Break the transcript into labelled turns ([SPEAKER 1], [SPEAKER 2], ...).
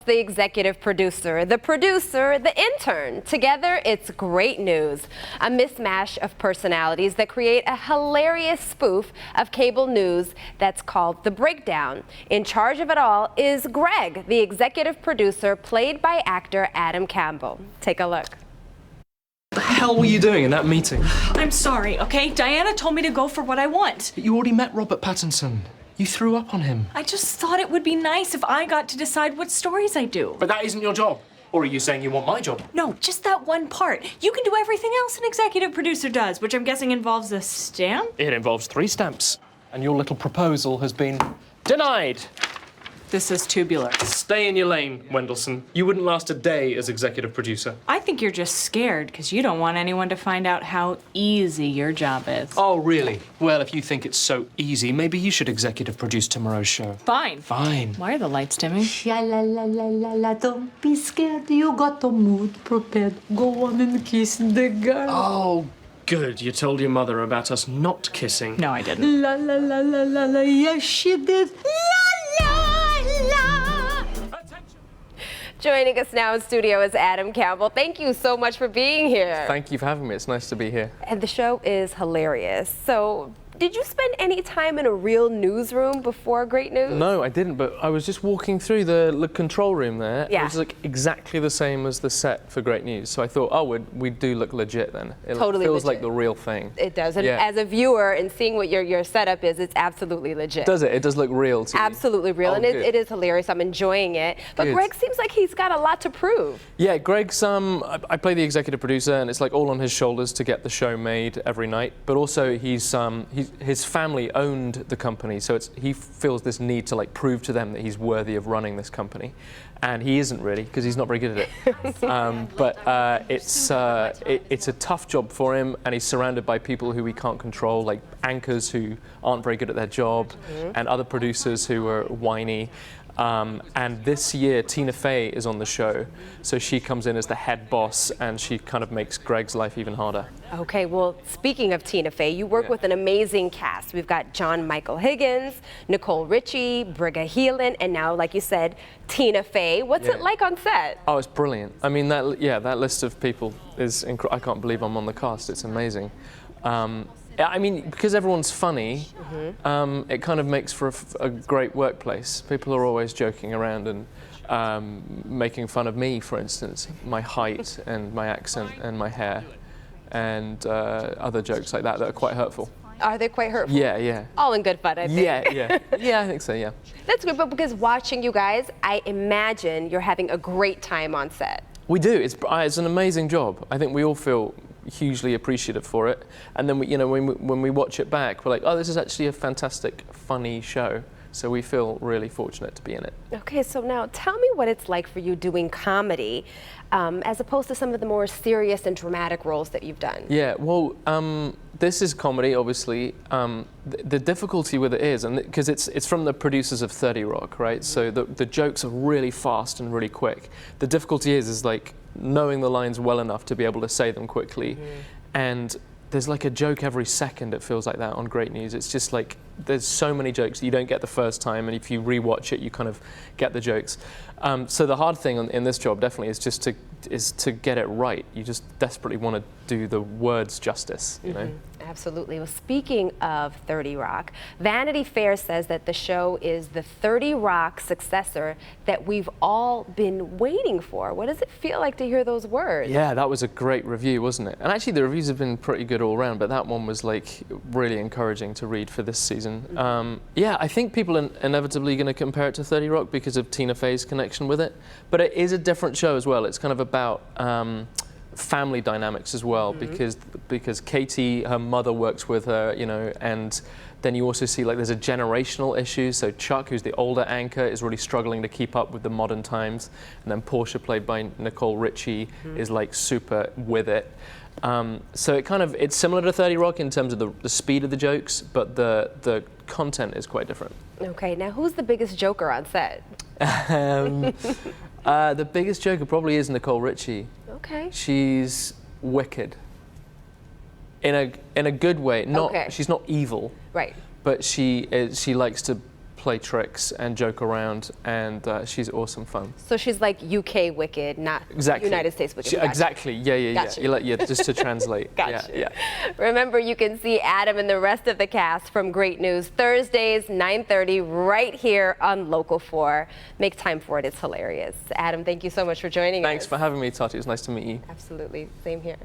[SPEAKER 1] the executive producer, the intern. Together, it's great news. A mismatch of personalities that create a hilarious spoof of cable news that's called The Breakdown. In charge of it all is Greg, the executive producer, played by actor Adam Campbell. Take a look.
[SPEAKER 2] What the hell were you doing in that meeting?
[SPEAKER 3] I'm sorry, okay? Diana told me to go for what I want.
[SPEAKER 2] But you already met Robert Pattinson. You threw up on him.
[SPEAKER 3] I just thought it would be nice if I got to decide what stories I do.
[SPEAKER 2] But that isn't your job. Or are you saying you want my job?
[SPEAKER 3] No, just that one part. You can do everything else an executive producer does, which I'm guessing involves a stamp?
[SPEAKER 2] It involves 3 stamps. And your little proposal has been denied.
[SPEAKER 3] This is tubular.
[SPEAKER 2] Stay in your lane, Wendelson. You wouldn't last a day as executive producer.
[SPEAKER 3] I think you're just scared because you don't want anyone to find out how easy your job is.
[SPEAKER 2] Oh, really? Well, if you think it's so easy, maybe you should executive produce tomorrow's show.
[SPEAKER 3] Fine.
[SPEAKER 2] Fine.
[SPEAKER 3] Why are the lights dimming?
[SPEAKER 4] Sha-la-la-la-la-la, don't be scared, you got the mood prepared. Go on and kiss the girl.
[SPEAKER 2] Oh, good. You told your mother about us not kissing.
[SPEAKER 3] No, I didn't.
[SPEAKER 4] La-la-la-la-la-la, yes, she did.
[SPEAKER 1] Joining us now in studio is Adam Campbell. Thank you so much for being here.
[SPEAKER 5] Thank you for having me. It's nice to be here.
[SPEAKER 1] And the show is hilarious. So, did you spend any time in a real newsroom before Great News?
[SPEAKER 5] No, I didn't, but I was just walking through the control room there.
[SPEAKER 1] Yeah.
[SPEAKER 5] It was like exactly the same as the set for Great News. So I thought, oh, we do look legit then. It
[SPEAKER 1] Totally
[SPEAKER 5] feels
[SPEAKER 1] legit.
[SPEAKER 5] like the real thing.
[SPEAKER 1] It does. And
[SPEAKER 5] Yeah.
[SPEAKER 1] as a viewer and seeing what your setup is, it's absolutely legit.
[SPEAKER 5] Does it? It does look real to you.
[SPEAKER 1] Absolutely real.
[SPEAKER 5] Oh,
[SPEAKER 1] and
[SPEAKER 5] good.
[SPEAKER 1] it is hilarious. I'm enjoying it. But
[SPEAKER 5] Good.
[SPEAKER 1] Greg seems like he's got a lot to prove.
[SPEAKER 5] Yeah, Greg's, I play the executive producer, and it's like all on his shoulders to get the show made every night. But also his family owned the company, so he feels this need to like prove to them that he's worthy of running this company. And he isn't really, because he's not very good at it. But it's a tough job for him, and he's surrounded by people who he can't control, like anchors who aren't very good at their job, and other producers who are whiny. And this year, Tina Fey is on the show, so she comes in as the head boss, and she kind of makes Greg's life even harder.
[SPEAKER 1] Okay, well, speaking of Tina Fey, you work with an amazing cast. We've got John Michael Higgins, Nicole Richie, Briga Heelan, and now, like you said, Tina Fey. What's it like on set?
[SPEAKER 5] Oh, it's brilliant. I mean, that list of people is I can't believe I'm on the cast. It's amazing. I mean, because everyone's funny, it kind of makes for a great workplace. People are always joking around and making fun of me, for instance, my height and my accent and my hair, and other jokes like that are quite hurtful.
[SPEAKER 1] Are they quite hurtful?
[SPEAKER 5] Yeah.
[SPEAKER 1] All in good fun, I think.
[SPEAKER 5] Yeah. Yeah, I think so, yeah.
[SPEAKER 1] That's good, but because watching you guys, I imagine you're having a great time on set.
[SPEAKER 5] We do. It's an amazing job. I think we all feel hugely appreciative for it, and then when we watch it back, we're like, oh, this is actually a fantastic, funny show. So we feel really fortunate to be in it.
[SPEAKER 1] Okay, so now tell me what it's like for you doing comedy, as opposed to some of the more serious and dramatic roles that you've done.
[SPEAKER 5] Yeah, well, this is comedy, obviously. The difficulty with it is, and because it's from the producers of 30 Rock, right? So the jokes are really fast and really quick. The difficulty is like knowing the lines well enough to be able to say them quickly, and there's like a joke every second, it feels like that on Great News. It's just like, there's so many jokes that you don't get the first time, and if you rewatch it, you kind of get the jokes. So the hard thing in this job definitely is just to get it right. You just desperately want to do the words justice, you know?
[SPEAKER 1] Absolutely. Well, speaking of 30 Rock, Vanity Fair says that the show is the 30 Rock successor that we've all been waiting for. What does it feel like to hear those words?
[SPEAKER 5] Yeah, that was a great review, wasn't it? And actually the reviews have been pretty good all around, but that one was like really encouraging to read for this season. Yeah, I think people are inevitably going to compare it to 30 Rock because of Tina Fey's connection with it, but it is a different show as well. It's kind of about family dynamics as well, because Katie, her mother works with her, you know, and then you also see like there's a generational issue. So Chuck, who's the older anchor, is really struggling to keep up with the modern times, and then Portia, played by Nicole Richie, is like super with it. So it's similar to 30 Rock in terms of the speed of the jokes, but the content is quite different.
[SPEAKER 1] Okay, now who's the biggest joker on set?
[SPEAKER 5] The biggest joker probably is Nicole Richie.
[SPEAKER 1] Okay.
[SPEAKER 5] She's wicked. In a good way. She's not evil.
[SPEAKER 1] Right.
[SPEAKER 5] But she likes to play tricks and joke around, and she's awesome fun.
[SPEAKER 1] So she's like UK Wicked, not
[SPEAKER 5] Exactly.
[SPEAKER 1] United States Wicked. Gotcha.
[SPEAKER 5] Exactly. Yeah.
[SPEAKER 1] Gotcha.
[SPEAKER 5] Yeah, just to translate.
[SPEAKER 1] Gotcha.
[SPEAKER 5] Yeah.
[SPEAKER 1] Remember, you can see Adam and the rest of the cast from Great News Thursdays, 9:30, right here on Local 4. Make time for it. It's hilarious. Adam, thank you so much for joining us.
[SPEAKER 5] Thanks for having me, Tati. It's nice to meet you.
[SPEAKER 1] Absolutely. Same here.